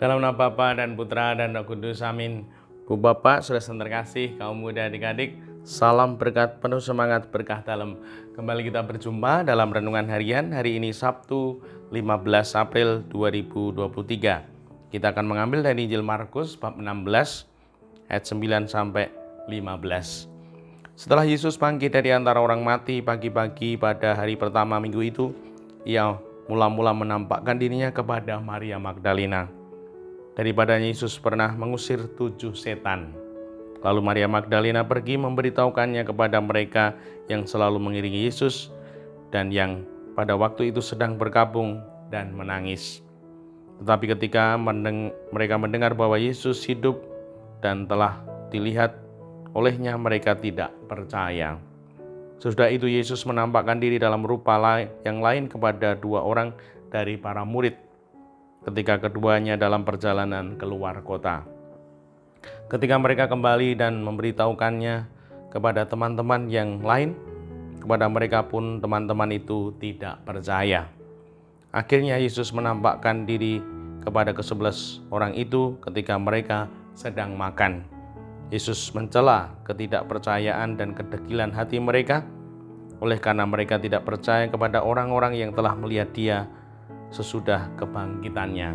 Dalam nama Bapa dan Putra dan Roh Kudus, amin. Bu Bapak, saudara terkasih, kaum muda adik-adik, salam berkat penuh semangat berkah dalam. Kembali kita berjumpa dalam renungan harian hari ini Sabtu 15 April 2023. Kita akan mengambil dari Injil Markus bab 16 ayat 9 sampai 15. Setelah Yesus bangkit dari antara orang mati pagi-pagi pada hari pertama minggu itu, ia mula-mula menampakkan dirinya kepada Maria Magdalena. Daripadanya Yesus pernah mengusir 7 setan. Lalu Maria Magdalena pergi memberitahukannya kepada mereka yang selalu mengiringi Yesus dan yang pada waktu itu sedang berkabung dan menangis. Tetapi ketika mereka mendengar bahwa Yesus hidup dan telah dilihat olehnya, mereka tidak percaya. Sesudah itu Yesus menampakkan diri dalam rupa yang lain kepada 2 orang dari para murid ketika keduanya dalam perjalanan keluar kota. Ketika mereka kembali dan memberitahukannya kepada teman-teman yang lain, kepada mereka pun teman-teman itu tidak percaya. Akhirnya Yesus menampakkan diri kepada ke-11 orang itu ketika mereka sedang makan. Yesus mencela ketidakpercayaan dan kedegilan hati mereka, oleh karena mereka tidak percaya kepada orang-orang yang telah melihat Dia sesudah kebangkitannya.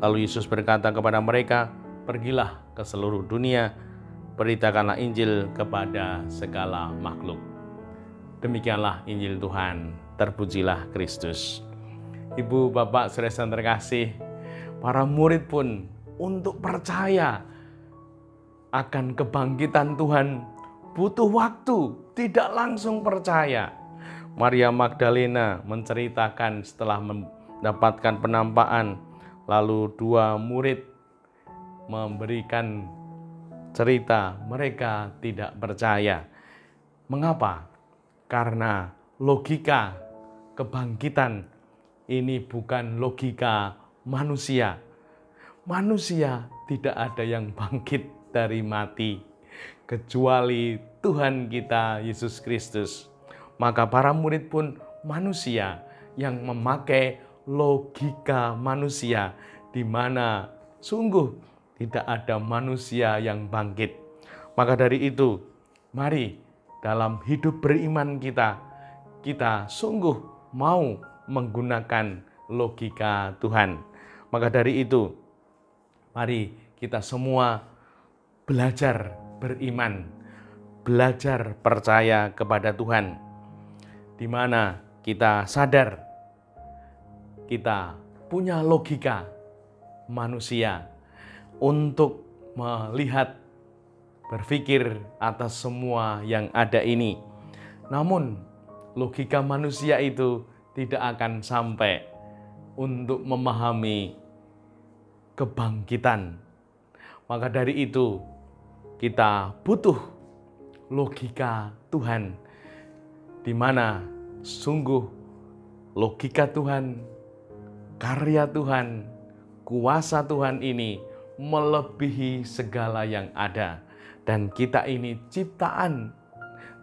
Lalu Yesus berkata kepada mereka, "Pergilah ke seluruh dunia, beritakanlah Injil kepada segala makhluk." Demikianlah Injil Tuhan, terpujilah Kristus. Ibu, Bapak, saudara terkasih, para murid pun untuk percaya akan kebangkitan Tuhan butuh waktu, tidak langsung percaya. Maria Magdalena menceritakan setelah mendapatkan penampakan, lalu 2 murid memberikan cerita, mereka tidak percaya. Mengapa? Karena logika kebangkitan ini bukan logika manusia. Manusia tidak ada yang bangkit dari mati kecuali Tuhan kita Yesus Kristus. Maka para murid pun manusia yang memakai logika manusia, di mana sungguh tidak ada manusia yang bangkit. Maka dari itu, mari dalam hidup beriman kita sungguh mau menggunakan logika Tuhan. Maka dari itu, mari kita semua belajar beriman, belajar percaya kepada Tuhan, di mana kita sadar kita punya logika manusia untuk melihat, berpikir atas semua yang ada ini. Namun logika manusia itu tidak akan sampai untuk memahami kebangkitan. Maka dari itu kita butuh logika Tuhan, di mana sungguh logika Tuhan, karya Tuhan, kuasa Tuhan ini melebihi segala yang ada. Dan kita ini ciptaan,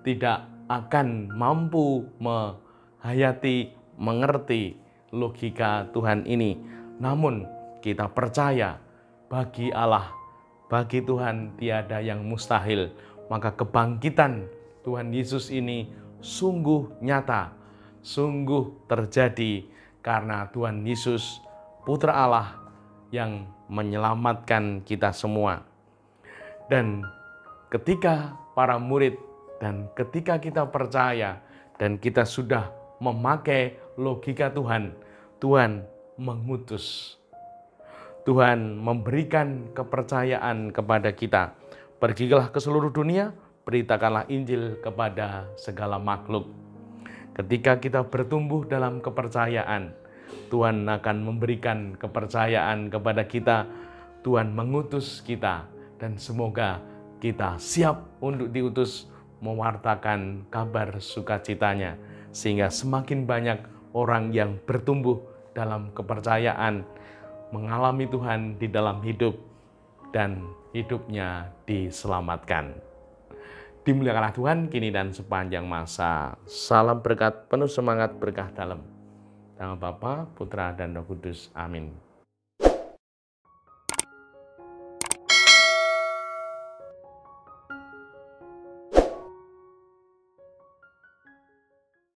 tidak akan mampu menghayati, mengerti logika Tuhan ini. Namun kita percaya bagi Allah, bagi Tuhan tiada yang mustahil. Maka kebangkitan Tuhan Yesus ini sungguh nyata, sungguh terjadi karena Tuhan Yesus, Putra Allah yang menyelamatkan kita semua. Dan ketika para murid dan ketika kita percaya dan kita sudah memakai logika Tuhan, Tuhan mengutus. Tuhan memberikan kepercayaan kepada kita. Pergilah ke seluruh dunia, beritakanlah Injil kepada segala makhluk. Ketika kita bertumbuh dalam kepercayaan, Tuhan akan memberikan kepercayaan kepada kita. Tuhan mengutus kita, dan semoga kita siap untuk diutus mewartakan kabar sukacitanya, sehingga semakin banyak orang yang bertumbuh dalam kepercayaan, mengalami Tuhan di dalam hidup, dan hidupnya diselamatkan. Dimuliakanlah Tuhan kini dan sepanjang masa. Salam berkat, penuh semangat berkah dalam. Nama Bapa, Putra, dan Roh Kudus. Amin.